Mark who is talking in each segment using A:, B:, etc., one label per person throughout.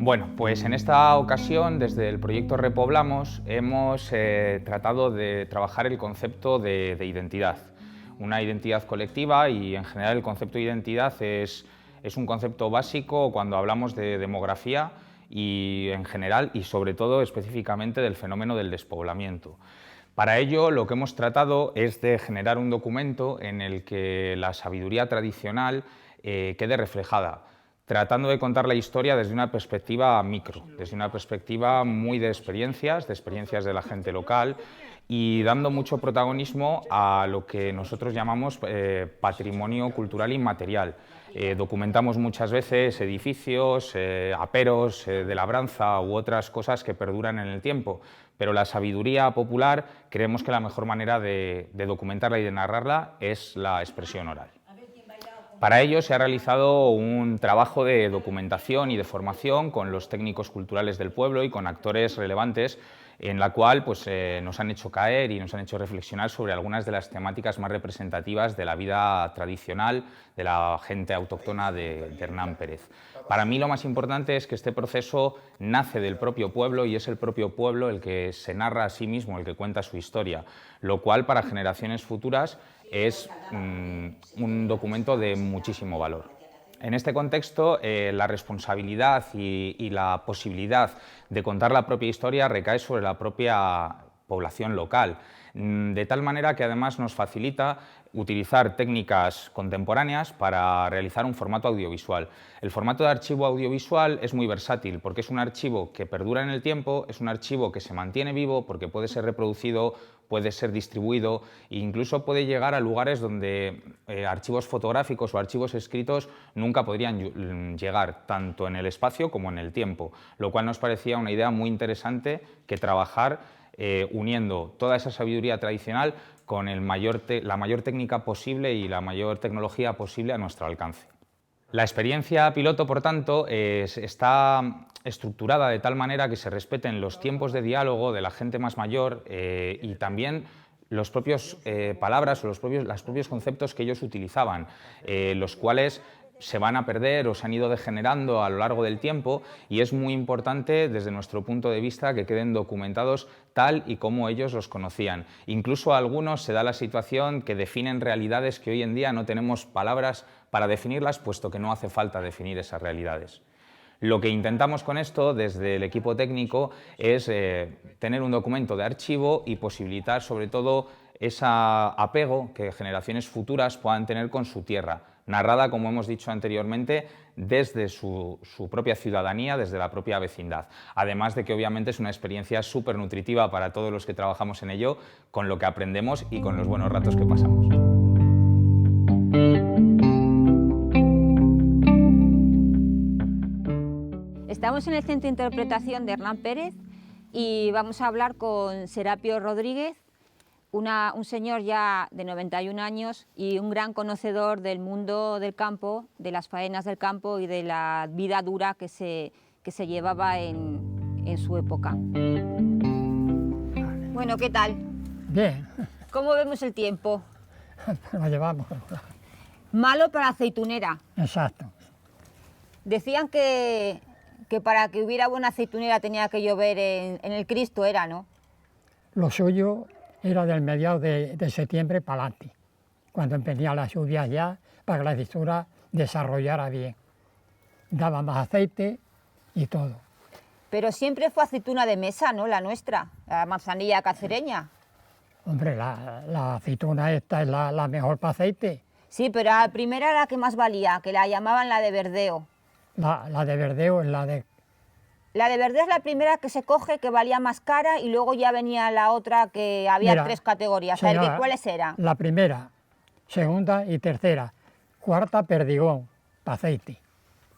A: Bueno, pues en esta ocasión, desde el proyecto Repoblamos, hemos tratado de trabajar el concepto de identidad. Una identidad colectiva y, en general, el concepto de identidad es un concepto básico cuando hablamos de demografía y, en general, y sobre todo, específicamente, del fenómeno del despoblamiento. Para ello, lo que hemos tratado es de generar un documento en el que la sabiduría tradicional quede reflejada, tratando de contar la historia desde una perspectiva micro, desde una perspectiva muy de experiencias de la gente local y dando mucho protagonismo a lo que nosotros llamamos patrimonio cultural inmaterial. Documentamos muchas veces edificios, aperos de labranza u otras cosas que perduran en el tiempo, pero la sabiduría popular creemos que la mejor manera de documentarla y de narrarla es la expresión oral. Para ello se ha realizado un trabajo de documentación y de formación con los técnicos culturales del pueblo y con actores relevantes, en la cual pues, nos han hecho caer y nos han hecho reflexionar sobre algunas de las temáticas más representativas de la vida tradicional de la gente autóctona de Hernán Pérez. Para mí lo más importante es que este proceso nace del propio pueblo y es el propio pueblo el que se narra a sí mismo, el que cuenta su historia, lo cual para generaciones futuras es un documento de muchísimo valor. En este contexto, la responsabilidad y la posibilidad de contar la propia historia recae sobre la propia población local, de tal manera que además nos facilita utilizar técnicas contemporáneas para realizar un formato audiovisual. El formato de archivo audiovisual es muy versátil porque es un archivo que perdura en el tiempo, es un archivo que se mantiene vivo porque puede ser reproducido, puede ser distribuido e incluso puede llegar a lugares donde archivos fotográficos o archivos escritos nunca podrían llegar, tanto en el espacio como en el tiempo, lo cual nos parecía una idea muy interesante que trabajar uniendo toda esa sabiduría tradicional con la mayor técnica posible y la mayor tecnología posible a nuestro alcance. La experiencia piloto, por tanto, está estructurada de tal manera que se respeten los tiempos de diálogo de la gente más mayor y también los propios palabras o los propios conceptos que ellos utilizaban, los cuales se van a perder o se han ido degenerando a lo largo del tiempo y es muy importante desde nuestro punto de vista que queden documentados tal y como ellos los conocían. Incluso a algunos se da la situación que definen realidades que hoy en día no tenemos palabras para definirlas, puesto que no hace falta definir esas realidades. Lo que intentamos con esto, desde el equipo técnico, es tener un documento de archivo y posibilitar, sobre todo, ese apego que generaciones futuras puedan tener con su tierra, narrada, como hemos dicho anteriormente, desde su propia ciudadanía, desde la propia vecindad. Además de que, obviamente, es una experiencia súper nutritiva para todos los que trabajamos en ello, con lo que aprendemos y con los buenos ratos que pasamos.
B: Estamos en el Centro de Interpretación de Hernán Pérez y vamos a hablar con Serapio Rodríguez, un señor ya de 91 años y un gran conocedor del mundo del campo, de las faenas del campo y de la vida dura que se llevaba en su época. Bueno, ¿qué tal?
C: Bien.
B: ¿Cómo vemos el tiempo?
C: Lo llevamos.
B: Malo para aceitunera.
C: Exacto.
B: Decían que para que hubiera buena aceitunera tenía que llover en el Cristo, era, ¿no?
C: Lo suyo era del mediados de septiembre para adelante, cuando empezaban las lluvias ya, para que la textura desarrollara bien. Daba más aceite y todo.
B: Pero siempre fue aceituna de mesa, ¿no? La nuestra, la manzanilla cacereña.
C: Hombre, la aceituna esta es la mejor para aceite.
B: Sí, pero la primera era la que más valía, que la llamaban la de verdeo.
C: La de verdeo es la de
B: La de verde es la primera que se coge, que valía más cara, y luego ya venía la otra que había
C: Mira,
B: 3 categorías. A ver,
C: señora,
B: ¿cuáles eran?
C: La primera, segunda y tercera. Cuarta, perdigón, para aceite,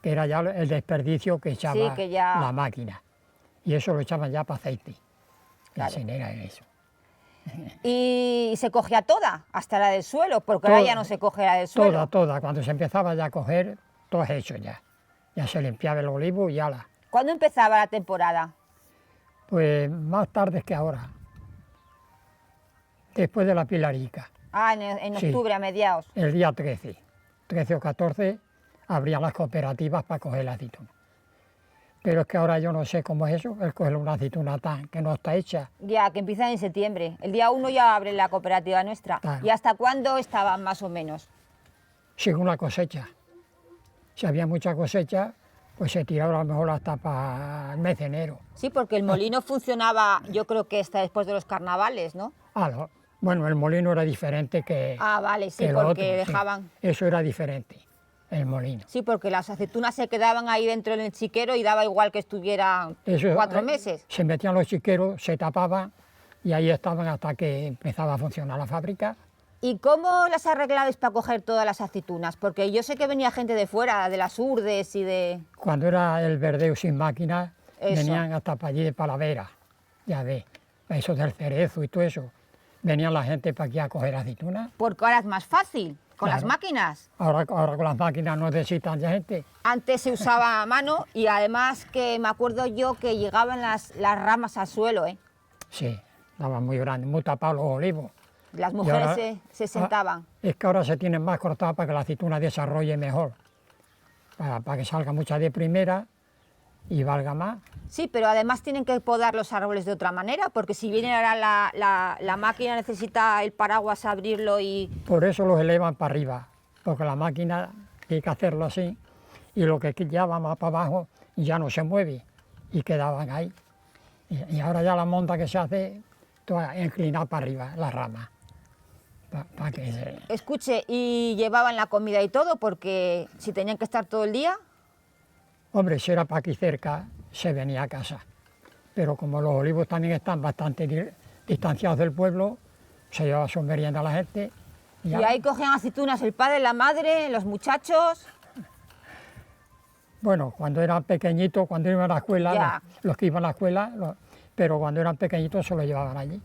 C: que era ya el desperdicio que echaba
B: Sí, que ya-
C: la máquina. Y eso lo echaban ya para aceite.
B: Claro.
C: Así era eso.
B: Y se cogía toda, hasta la del suelo, porque ahora
C: Toda.
B: ya no se coge la del suelo.
C: Toda. Cuando se empezaba ya a coger, todo es hecho ya. Ya se limpiaba el olivo y ala.
B: ¿Cuándo empezaba la temporada?
C: Pues más tarde que ahora. Después de la pilarica.
B: Ah, en
C: Sí.
B: octubre, a mediados.
C: El día 13 o 14, abrían las cooperativas para coger la aceituna. Pero es que ahora yo no sé cómo es eso, el coger una aceituna tan que no está hecha.
B: Ya, que empiezan en septiembre. El día 1 ya abre la cooperativa nuestra.
C: Claro.
B: ¿Y hasta cuándo estaban más o menos?
C: Según la cosecha. Si había mucha cosecha, pues se tiraba a lo mejor hasta para el mes de enero.
B: Sí, porque el molino funcionaba, yo creo que hasta después de los carnavales, ¿no?
C: Bueno, el molino era diferente que,
B: Ah, vale, sí,
C: que lo
B: porque
C: otro, sí.
B: dejaban...
C: Eso era diferente, el molino.
B: Sí, porque las aceitunas se quedaban ahí dentro del chiquero y daba igual que estuvieran
C: Eso,
B: 4 meses.
C: Se metían los chiqueros, se tapaban y ahí estaban hasta que empezaba a funcionar la fábrica.
B: ¿Y cómo las arreglabais para coger todas las aceitunas? Porque yo sé que venía gente de fuera, de las Urdes y de...
C: Cuando era el verdeo sin máquina,
B: Eso.
C: venían hasta para allí de Palavera, ya ves, eso del Cerezo y todo eso. Venían la gente para aquí a coger aceitunas.
B: Porque ahora es más fácil, con las
C: Claro.
B: máquinas.
C: Ahora con las máquinas no necesitan ya gente.
B: Antes se usaba a mano y además que me acuerdo yo que llegaban las ramas al suelo, ¿eh?
C: Sí, estaban muy grandes, muy tapados los olivos.
B: Las
C: Y
B: mujeres
C: ahora-
B: se sentaban.
C: Es que ahora se tienen más cortadas para que la aceituna desarrolle mejor, para que salga mucha de primera y valga más.
B: Sí, pero además tienen que podar los árboles de otra manera, porque si viene ahora la máquina necesita el paraguas abrirlo y...
C: Por eso los elevan para arriba, porque la máquina hay que hacerlo así y lo que ya va más para abajo ya no se mueve y quedaban ahí. Y ahora ya la monta que se hace, toda inclinada para arriba, la rama. Para que se...
B: Escuche, ¿y llevaban la comida y todo? Porque si tenían que estar todo el día...
C: Hombre, si era para aquí cerca, se venía a casa. Pero como los olivos también están bastante distanciados del pueblo, se llevaba su merienda a la gente.
B: Y ahí cogían aceitunas el padre, la madre, los muchachos...
C: Bueno, cuando eran pequeñitos, cuando iban a la escuela,
B: Ya.
C: los que iban a la escuela, pero cuando eran pequeñitos se los llevaban allí.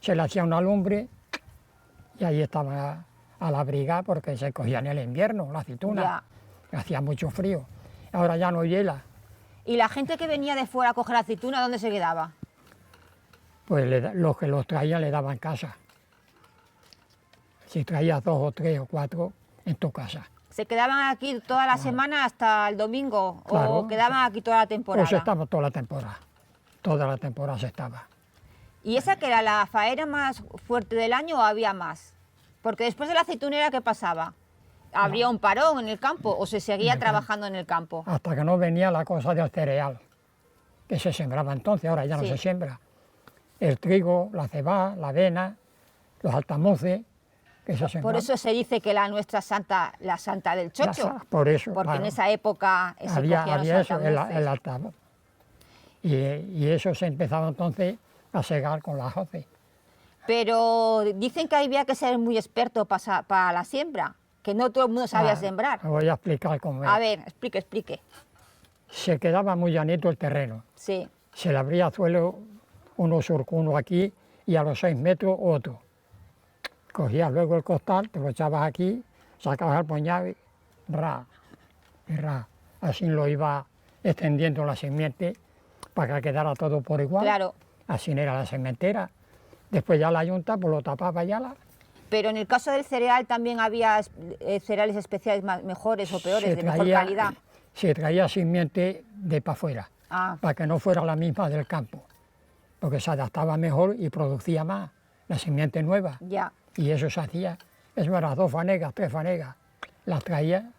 C: Se le hacía una lumbre y ahí estaban a la briga porque se cogía en el invierno la aceituna. Hacía mucho frío. Ahora ya no hiela.
B: ¿Y la gente que venía de fuera a coger aceituna, dónde se quedaba?
C: Pues los que los traían le daban casa. Si traías 2 o 3 o 4 en tu casa.
B: ¿Se quedaban aquí toda la semana hasta el domingo?
C: Claro.
B: ¿O quedaban aquí toda la temporada?
C: Pues estamos toda la temporada. Toda la temporada se estaba.
B: ¿Y esa que era la faena más fuerte del año o había más? Porque después de la aceitunera, ¿qué pasaba? ¿Habría un parón en el campo o se seguía trabajando en el campo?
C: Hasta que no venía la cosa del cereal, que se sembraba entonces, ahora ya no
B: Sí.
C: se siembra. El trigo, la cebada, la avena, los altamoces, que se sembraban.
B: Por eso se dice que la nuestra santa, la santa del chocho.
C: Por eso,
B: Porque en
C: claro.
B: esa época se
C: había
B: cogían los
C: eso, el
B: altamonces.
C: altavoz. Y eso se empezaba entonces a segar con las hoces.
B: Pero dicen que había que ser muy experto para la siembra, que no todo el mundo sabía sembrar.
C: Voy a explicar cómo es.
B: A ver, explique.
C: Se quedaba muy llanito el terreno.
B: Sí.
C: Se le abría suelo uno surco, uno aquí, y a los 6 metros otro. Cogías luego el costal, te lo echabas aquí, sacabas el puñado y ra, y ra. Así lo iba extendiendo la simiente para que quedara todo por igual.
B: Claro.
C: Así era la sementera. Después ya la yunta pues lo tapaba ya la...
B: Pero en el caso del cereal también había cereales especiales mejores o peores, de mejor calidad.
C: Se traía simiente de para afuera,
B: Ah,
C: para que no fuera la misma del campo, porque se adaptaba mejor y producía más, la simiente nueva.
B: ya.
C: Y eso se hacía, eso era 2 fanegas, 3 fanegas, las traía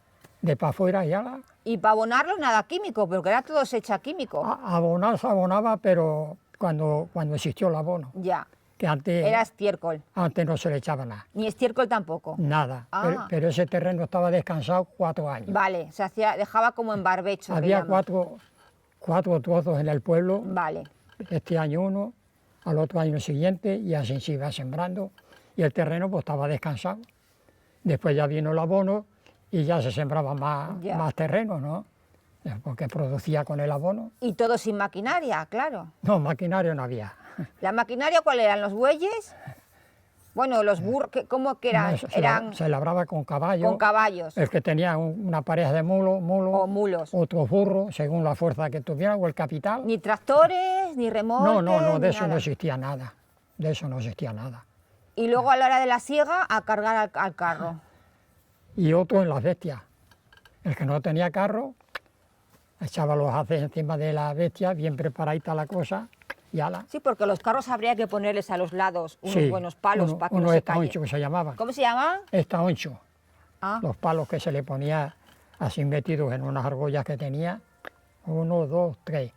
C: de para afuera y ya la...
B: Y para abonarlo nada químico, porque era todo se echa químico.
C: Abonar se abonaba, pero cuando existió el abono,
B: Ya.
C: que antes,
B: Era estiércol.
C: antes no se le echaba nada.
B: Ni estiércol tampoco.
C: Nada,
B: Ah.
C: pero ese terreno estaba descansado 4 años.
B: Vale, se hacía, dejaba como en barbecho. que
C: Había
B: llaman.
C: 4 trozos en el pueblo,
B: Vale.
C: este año uno, al otro año siguiente, y así se iba sembrando, y el terreno pues estaba descansado. Después ya vino el abono y ya se sembraba
B: Ya.
C: más terreno, ¿no? Porque producía con el abono.
B: Y todo sin maquinaria, claro.
C: No, maquinaria no había.
B: ¿La maquinaria cuál eran? ¿Los bueyes? Bueno, los burros, ¿cómo que eran?
C: No,
B: Eran
C: se labraba con caballo.
B: con caballos
C: El que tenía una pareja de
B: o mulos.
C: otros burros, según la fuerza que tuviera o el capital.
B: Ni tractores, ni remolques,
C: No, de
B: ni
C: eso no
B: nada.
C: existía nada. De eso no existía nada.
B: Y luego a la hora de la siega a cargar al carro.
C: Y otro en las bestias. El que no tenía carro, echaba los haces encima de la bestia, bien preparadita la cosa, y ala.
B: Sí, porque los carros habría que ponerles a los lados unos
C: Sí,
B: buenos palos para que no
C: unos
B: se
C: estaonchos
B: caigan.
C: que se llamaban.
B: ¿Cómo se llama?
C: Estaonchos.
B: Ah,
C: Los palos que se le ponía así metidos en unas argollas que tenía, 1, 2, 3.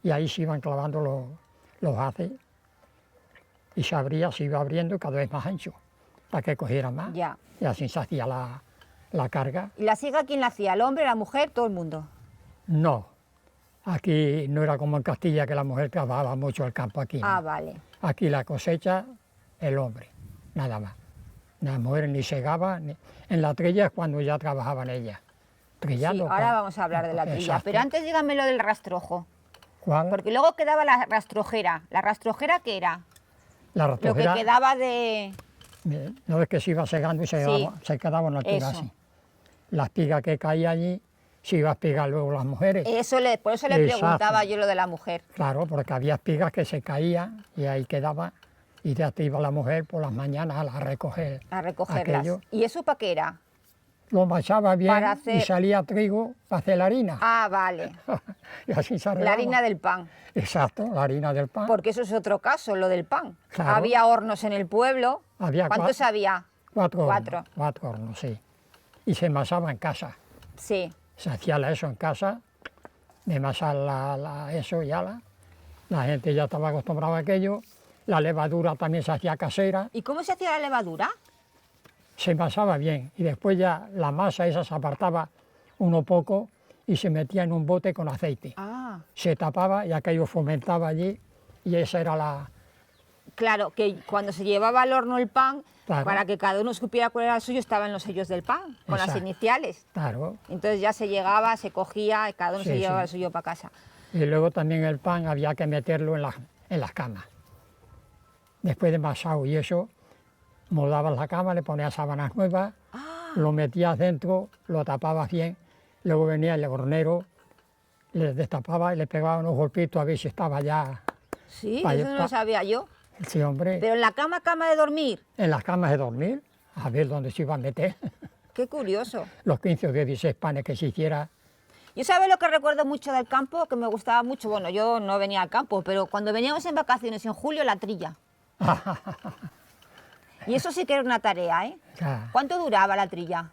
C: Y ahí se iban clavando los haces y se abría, se iba abriendo cada vez más ancho, para que cogiera más.
B: ya.
C: Y así se hacía la carga.
B: ¿Y la siega quién la hacía? ¿El hombre, la mujer, todo el mundo?
C: No, aquí no era como en Castilla, que la mujer trabajaba mucho el campo aquí. ¿no?
B: Ah, vale.
C: Aquí la cosecha, el hombre, nada más. La mujer ni segaba, en la trilla es cuando ya trabajaban ellas.
B: Sí,
C: Trillando.
B: ahora vamos a hablar de la trilla.
C: Exacto.
B: Pero antes dígame lo del rastrojo.
C: ¿Cuál?
B: Porque luego quedaba la rastrojera. ¿La rastrojera qué era?
C: La
B: Lo que
C: rastrojera,
B: quedaba de...
C: no es que se iba segando y
B: Sí,
C: se quedaba en altura
B: eso.
C: así. La espiga que caía allí, se iba a espigar luego las mujeres.
B: Por eso le
C: Exacto.
B: preguntaba yo lo de la mujer.
C: Claro, porque había espigas que se caían y ahí quedaba, y ya te iba la mujer por las mañanas a recoger.
B: A recogerlas.
C: aquello.
B: ¿Y eso para qué era?
C: Lo machaba bien
B: Para hacer-
C: y salía trigo para hacer la harina.
B: Ah, vale.
C: Y así se
B: La
C: arreglaba.
B: harina del pan.
C: Exacto, la harina del pan.
B: Porque eso es otro caso, lo del pan.
C: Claro.
B: Había hornos en el pueblo.
C: Había
B: ¿Cuántos había?
C: 4
B: Cuatro.
C: hornos. 4 hornos, sí. Y se masaba en casa.
B: Sí.
C: Se hacía eso en casa, de masar eso y ala. La gente ya estaba acostumbrada a aquello. La levadura también se hacía casera.
B: ¿Y cómo se hacía la levadura?
C: Se masaba bien y después ya la masa esa se apartaba uno poco y se metía en un bote con aceite.
B: Ah,
C: Se tapaba y aquello fomentaba allí y esa era la...
B: claro, que cuando se llevaba al horno el pan,
C: Claro.
B: para que cada uno supiera cuál era el suyo, estaban los sellos del pan, con las
C: Exacto.
B: iniciales.
C: Claro.
B: Entonces ya se llegaba, se cogía, y cada uno
C: Sí,
B: se llevaba
C: sí.
B: el suyo para casa.
C: Y luego también el pan había que meterlo en las camas. Después de masado y eso, moldabas la cama, le ponías sábanas nuevas, lo metías dentro, lo tapabas bien, luego venía el hornero, le destapaba y le pegaba unos golpitos a ver si estaba ya...
B: Sí,
C: Pa-
B: eso no
C: pa-
B: lo sabía yo.
C: Sí, hombre,
B: Pero en la cama de dormir,
C: en las camas de dormir, a ver dónde se iba a meter.
B: qué curioso.
C: Los 15 o 16 panes que se hiciera.
B: Yo sabe lo que recuerdo mucho del campo, que me gustaba mucho, bueno, yo no venía al campo, pero cuando veníamos en vacaciones en julio, la trilla. Y eso sí que era una tarea, ¿eh?
C: O sea,
B: ¿Cuánto duraba la trilla?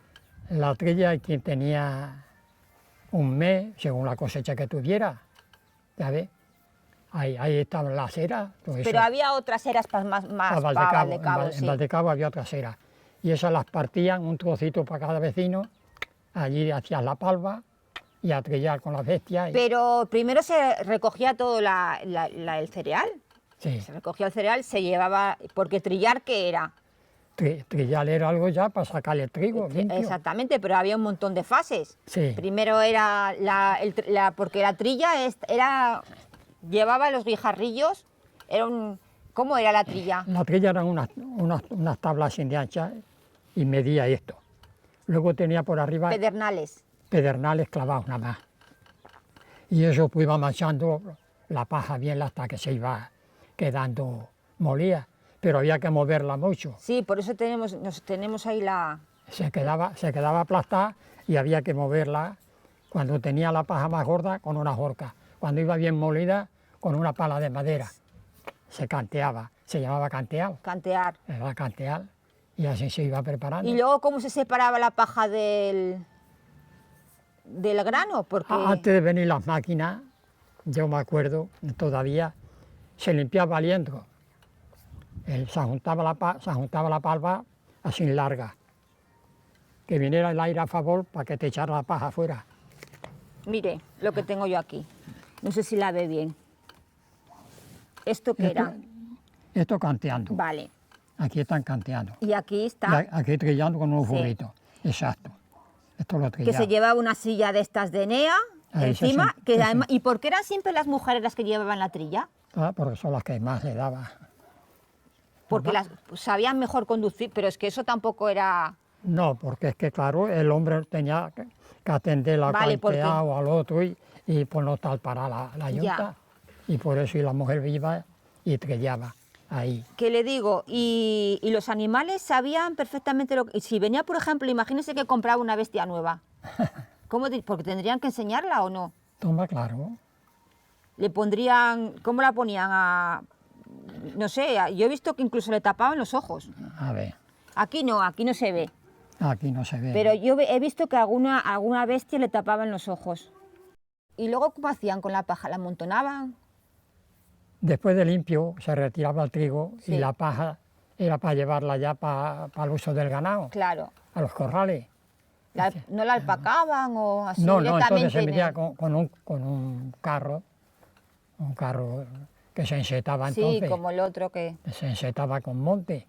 C: la trilla hay quien tenía un mes, según la cosecha que tuviera, ¿ya ves? Ahí estaban las eras. todo eso.
B: Pero había otras eras más
C: A
B: para
C: Valdecabo,
B: Valdecabo,
C: en
B: sí.
C: Valdecabo había otras eras. Y esas las partían, un trocito para cada vecino, allí hacías la palva y a trillar con las bestias.
B: Pero primero se recogía todo el cereal.
C: Sí,
B: Se recogía el cereal, se llevaba, porque trillar, ¿qué era?
C: trillar era algo ya para sacarle el trigo limpio.
B: Exactamente, pero había un montón de fases.
C: Sí.
B: Primero era porque la trilla llevaba los guijarrillos, ¿cómo era la trilla?
C: La trilla eran unas tablas sin de ancha y medía esto. Luego tenía por arriba
B: Pedernales.
C: pedernales clavados nada más. Y eso pues iba manchando la paja bien hasta que se iba quedando molida, pero había que moverla mucho.
B: Sí, por eso tenemos ahí la...
C: Se quedaba aplastada y había que moverla cuando tenía la paja más gorda con una horca. Cuando iba bien molida con una pala de madera. Se canteaba, se llamaba canteal,
B: cantear.
C: era canteal y así se iba preparando.
B: Y luego, ¿cómo se separaba la paja del grano? Porque
C: Antes de venir las máquinas, yo me acuerdo todavía, se limpiaba el liendro. Se juntaba la palva así larga, que viniera el aire a favor para que te echara la paja afuera.
B: mire lo que tengo yo aquí. No sé si la ve bien. ¿Esto qué era?
C: Esto canteando.
B: Vale.
C: Aquí están canteando.
B: Y aquí
C: Y
B: está,
C: aquí trillando con unos
B: Sí.
C: burritos. Exacto. Esto lo
B: que
C: trillaba.
B: se llevaba una silla de estas de Enea
C: Ahí se
B: encima.
C: sent-
B: Que
C: sí, sí.
B: además, ¿y por qué eran siempre las mujeres las que llevaban la trilla?
C: Ah, porque son las que más le daba.
B: Porque las sabían mejor conducir, pero es que eso tampoco era...
C: No, porque es que, claro, el hombre tenía que atender la
B: Vale, ¿por qué?
C: cantea o al otro y pues no tal para la yunta. Y por eso y la mujer viva y trillaba ahí.
B: ¿Qué le digo? Y los animales sabían perfectamente lo que... y si venía, por ejemplo, imagínese que compraba una bestia nueva. Porque tendrían que enseñarla o no.
C: Toma, claro.
B: Le pondrían... ¿Cómo la ponían? No sé, yo he visto que incluso le tapaban los ojos.
C: A ver,
B: Aquí no se ve.
C: aquí no se ve.
B: Pero yo he visto que alguna bestia le tapaban los ojos. ¿Y luego cómo hacían con la paja? ¿La amontonaban?
C: Después de limpio se retiraba el trigo
B: Sí.
C: y la paja era para llevarla ya para el uso del ganado,
B: Claro.
C: a los corrales.
B: ¿No la alpacaban o así
C: No,
B: directamente?
C: entonces se
B: en
C: metía
B: el-
C: con un carro que se ensetaba
B: Sí,
C: entonces,
B: como el otro que...
C: se ensetaba con monte,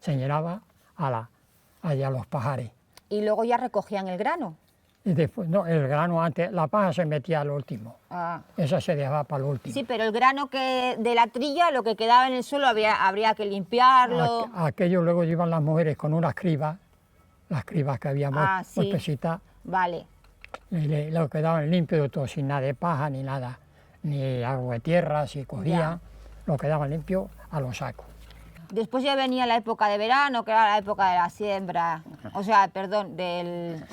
C: se llenaba allá a los pajares.
B: Y luego ya recogían el grano.
C: Y después, no, el grano antes, la paja se metía al último,
B: Ah.
C: esa se dejaba para el último.
B: Sí, pero el grano que de la trilla, lo que quedaba en el suelo, habría que limpiarlo.
C: Aquello luego llevan las mujeres con unas cribas, las cribas que había
B: Sí.
C: puestecitas,
B: Vale.
C: y lo quedaban limpio de todo, sin nada de paja ni nada, ni agua de tierra, si cogían, lo quedaban limpio a los sacos.
B: Después ya venía la época de verano, que era la época de la siembra. O sea, perdón,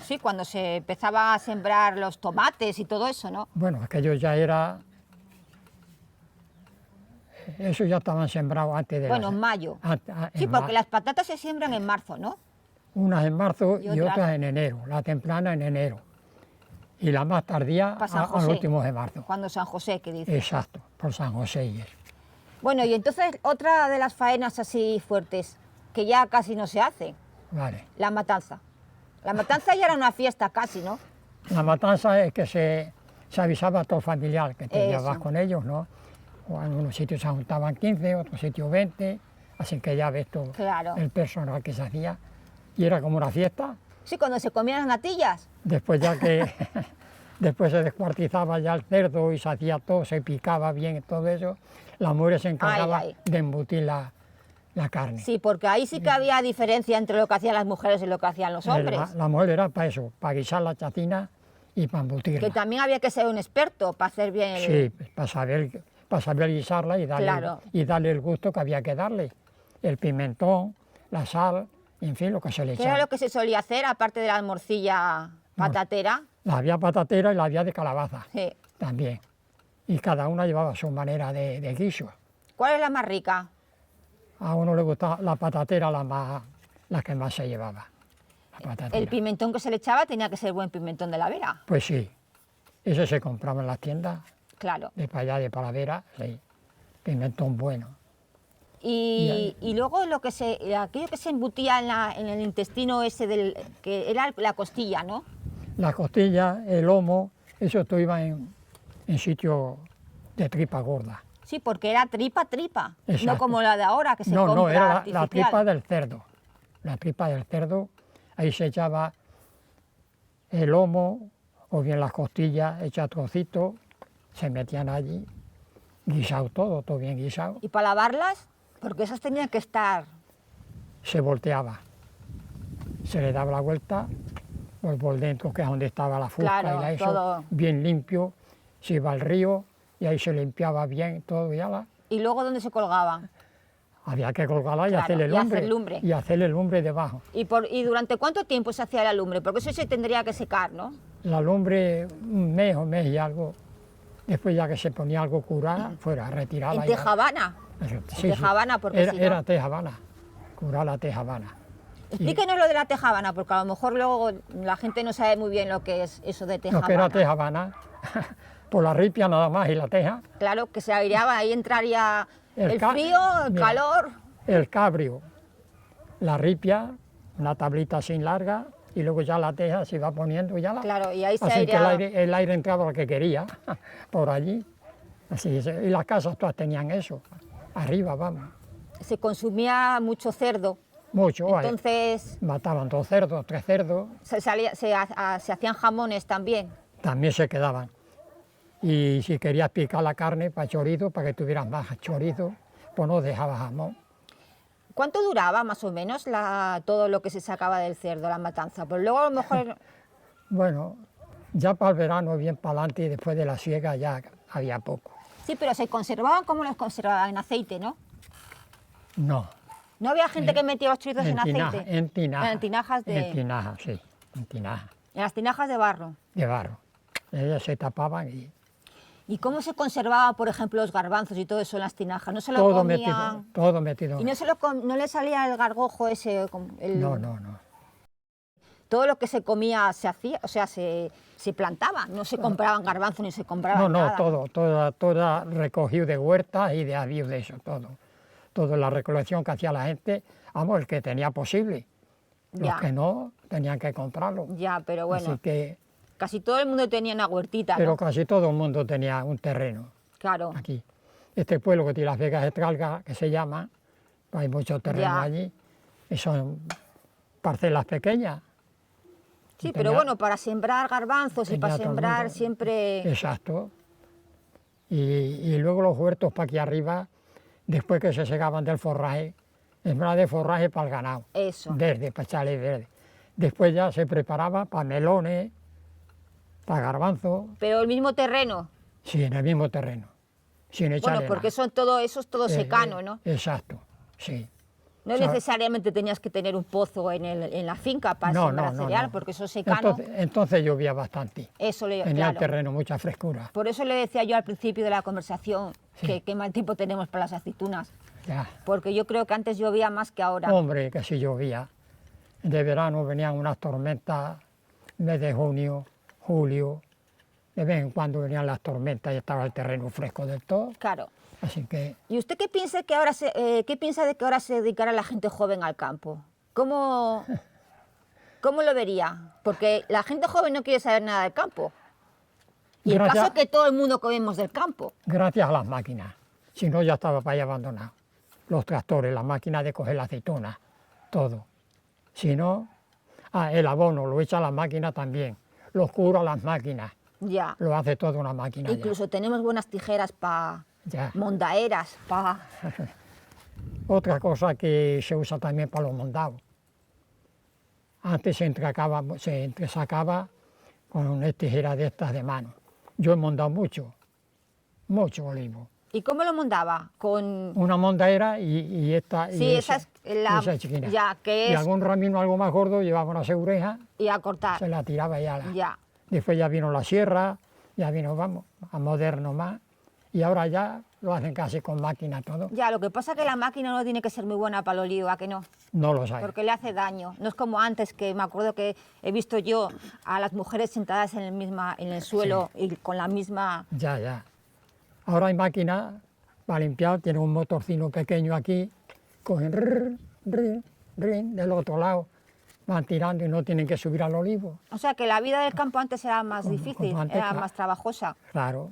B: sí, cuando se empezaba a sembrar los tomates y todo eso, ¿no?
C: Bueno, aquello ya era, eso ya estaban sembrados antes de
B: Bueno, en mayo. Sí,
C: en
B: porque las patatas se siembran en marzo, ¿no?
C: unas en marzo
B: Y
C: y
B: otras-
C: otras en enero, la temprana en enero. Y la más tardía
B: Para San
C: a los
B: José.
C: últimos de marzo.
B: Cuando San José, que dice.
C: Exacto, por San José y eso.
B: Bueno, y entonces otra de las faenas así fuertes, que ya casi no se hace,
C: Vale.
B: la matanza. La matanza ya era una fiesta casi, ¿no?
C: La matanza es que se avisaba a todo familiar, que te
B: Eso.
C: llevabas con ellos, ¿no? O en unos sitios se juntaban 15, otros sitios 20, así que ya ves todo
B: Claro.
C: el personal que se hacía. Y era como una fiesta.
B: Sí, cuando se comían las natillas.
C: Después ya que después se descuartizaba ya el cerdo y se hacía todo, se picaba bien y todo eso, la mujer se encargaba
B: Ay.
C: de embutir la carne.
B: Sí, porque ahí sí que había diferencia entre lo que hacían las mujeres y lo que hacían los hombres.
C: La mujer era para eso, para guisar la chacina y para embutirla.
B: Que también había que ser un experto para hacer bien el...
C: Sí, para saber guisarla
B: Claro.
C: y darle el gusto que había que darle. El pimentón, la sal, en fin, lo que se le
B: ¿Qué era
C: echaba.
B: lo que se solía hacer, aparte de la morcilla patatera?
C: La había patatera y la había de calabaza
B: Sí.
C: también. Y cada una llevaba su manera de guiso.
B: ¿Cuál es la más rica?
C: A uno le gustaba la patatera, la que más se llevaba. La patatera.
B: El pimentón que se le echaba tenía que ser buen pimentón de la Vera.
C: Pues sí, ese se compraba en las tiendas,
B: Claro.
C: de para allá, de Palavera, sí. Pimentón bueno.
B: Y luego aquello que se embutía en el intestino ese que era la costilla, ¿no?
C: La costilla, el lomo, eso todo iba en sitio de tripa gorda.
B: Sí, porque era tripa, no
C: Exacto.
B: como la de ahora que se
C: No,
B: compra
C: era la
B: artificial.
C: tripa del cerdo. La tripa del cerdo, ahí se echaba el lomo o bien las costillas hechas trocitos, se metían allí, guisado todo bien guisado,
B: ¿Y para lavarlas? Porque esas tenían que estar...
C: se volteaba, se le daba la vuelta, pues por dentro que es donde estaba la fusca
B: Claro,
C: y la eso,
B: todo.
C: bien limpio, se iba al río y ahí se limpiaba bien todo
B: ¿Y luego dónde se colgaban?
C: había que colgarla y
B: Claro,
C: hacerle
B: y hacer
C: lumbre.
B: lumbre.
C: Y hacerle lumbre debajo.
B: ¿Y durante cuánto tiempo se hacía la lumbre? Porque eso se tendría que secar, ¿no?
C: La lumbre, un mes y algo, después ya que se ponía algo curada, fuera retirada.
B: En
C: ya.
B: tejabana.
C: Sí,
B: tejabana, porque
C: era,
B: si no-
C: era tejabana, curar la tejabana.
B: Explíquenos lo de la tejabana, porque a lo mejor luego la gente no sabe muy bien lo que es eso de
C: Lo
B: tejabana.
C: que era tejabana, por la ripia nada más y la teja,
B: Claro, que se aireaba, ahí entraría el
C: ca-
B: frío, el
C: mira,
B: calor.
C: el cabrio, la ripia, una tablita así larga, y luego ya la teja se iba poniendo ya la...
B: Claro, y ahí se
C: Así que
B: aireaba.
C: el aire entraba lo que quería, por allí. Así es, y las casas todas tenían eso, arriba, vamos,
B: Se consumía mucho cerdo,
C: mucho.
B: entonces
C: Mataban 2 cerdos, 3 cerdos,
B: se hacían jamones también.
C: también se quedaban. Y si querías picar la carne para chorizo, para que tuvieras más chorizo, pues no dejabas jamón.
B: ¿Cuánto duraba más o menos todo lo que se sacaba del cerdo, la matanza? Pues luego a lo mejor...
C: Bueno, ya para el verano, bien para adelante, y después de la siega ya había poco.
B: Sí, pero se conservaban como los conservaban, en aceite, ¿no?
C: No.
B: ¿No había gente que metía los chorizos en
C: tinaja,
B: aceite?
C: en tinaja.
B: En tinajas
C: En tinaja, sí, en tinaja,
B: en las tinajas de barro.
C: de barro. Ellas se tapaban y
B: ¿Y cómo se conservaba, por ejemplo, los garbanzos y todo eso en las tinajas? ¿No se lo
C: todo
B: comían?
C: metido, todo metido.
B: ¿Y no le salía el gargojo ese?
C: No, no, no.
B: Todo lo que se comía se hacía, o sea, se plantaba, no se compraban garbanzos ni se compraban
C: No, no,
B: nada.
C: todo recogido de huertas y de avíos de eso, todo. Toda la recolección que hacía la gente, vamos, el que tenía posible. Los
B: Ya.
C: que no, tenían que comprarlo.
B: Ya, pero bueno,
C: Así que,
B: casi todo el mundo tenía una huertita,
C: pero
B: ¿no?
C: casi todo el mundo tenía un terreno
B: Claro,
C: aquí. Este pueblo que tiene las Vegas de Tralga, que se llama, hay mucho terreno
B: Ya.
C: allí, y son parcelas pequeñas.
B: sí,
C: tenía-
B: pero bueno, para sembrar garbanzos y
C: tenía
B: para
C: todo el
B: sembrar
C: mundo.
B: siempre...
C: Exacto. Y luego los huertos para aquí arriba, después que se secaban del forraje, sembraba de forraje para el ganado.
B: Eso.
C: Verde, para echarle verde. Después ya se preparaba para melones, para garbanzos,
B: Pero el mismo terreno,
C: sí, en el mismo terreno, sin echarle
B: bueno, porque
C: nada.
B: eso es todo secano, ¿no?
C: Exacto, sí.
B: No
C: o sea,
B: necesariamente tenías que tener un pozo en la finca para
C: No,
B: sembrar
C: no, no,
B: cereal,
C: no.
B: porque eso es secano.
C: Entonces llovía bastante.
B: Eso le,
C: Tenía el
B: claro.
C: terreno mucha frescura.
B: Por eso le decía yo al principio de la conversación
C: Sí.
B: que qué mal tiempo tenemos para las aceitunas,
C: Ya.
B: porque yo creo que antes llovía más que ahora.
C: Hombre, que si llovía. De verano venían unas tormentas, mes de junio, julio. De vez en cuando venían las tormentas y estaba el terreno fresco del todo.
B: Claro.
C: Así que,
B: ¿Y usted qué piensa qué piensa de que ahora se dedicara la gente joven al campo? ¿Cómo lo vería? Porque la gente joven no quiere saber nada del campo. Y el
C: Gracias.
B: caso es que todo el mundo comemos del campo.
C: gracias a las máquinas. Si no, ya estaba para allá abandonado. Los tractores, las máquinas de coger la aceituna, todo. Si no, el abono lo echa la máquina también. Los cura las máquinas.
B: Ya.
C: Lo hace toda una máquina.
B: Incluso tenemos buenas tijeras para
C: Ya.
B: mondaeras, para...
C: Otra cosa que se usa también para los mondados. Antes se entresacaba con una tijera de estas de mano. Yo he mondado mucho olivo.
B: ¿Y cómo lo mondaba? Con...
C: Una mondaera y esta.
B: Sí,
C: y
B: esa es la...
C: esa chiquina.
B: Ya, que
C: Y
B: es...
C: algún ramino algo más gordo llevaba una segureja,
B: Y a cortar.
C: se la tiraba ya.
B: Ya.
C: Después ya vino la sierra, ya vino, vamos, a moderno más. Y ahora ya lo hacen casi con máquina todo.
B: Ya, lo que pasa es que la máquina no tiene que ser muy buena para el olivo, ¿a que no?
C: No lo sabe.
B: Porque le hace daño. No es como antes, que me acuerdo que he visto yo a las mujeres sentadas en el suelo y con la misma...
C: Ya. Ahora hay máquinas para limpiar, tienen un motorcino pequeño aquí, cogen del otro lado, van tirando y no tienen que subir al olivo.
B: O sea, que la vida del campo antes era más difícil,
C: antes,
B: era
C: claro.
B: más trabajosa.
C: Claro,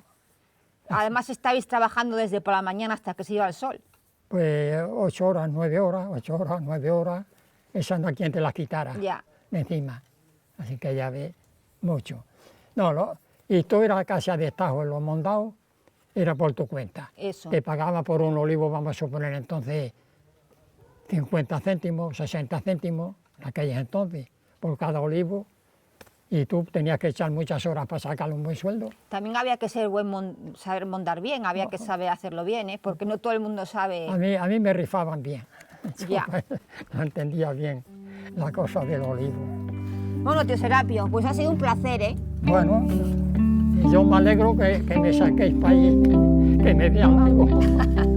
B: Además, estabais trabajando desde por la mañana hasta que se iba el sol.
C: pues 8 horas, 9 horas, esa no hay quien te las quitara
B: Ya.
C: de encima. Así que ya ve mucho. No, y todo era casi a destajo, en los mondados era por tu cuenta.
B: Eso.
C: Te pagaba por un olivo, vamos a suponer entonces, 50 céntimos, 60 céntimos, en aquellos entonces, por cada olivo, y tú tenías que echar muchas horas para sacarle un buen sueldo.
B: También había que ser saber mondar bien, había que saber hacerlo bien, ¿eh? Porque no todo el mundo sabe...
C: A mí me rifaban bien.
B: Ya.
C: No entendía bien la cosa del olivo.
B: Bueno, tío Serapio, pues ha sido un placer, ¿eh?
C: Bueno, y yo me alegro que me saquéis para allí, que me vean algo.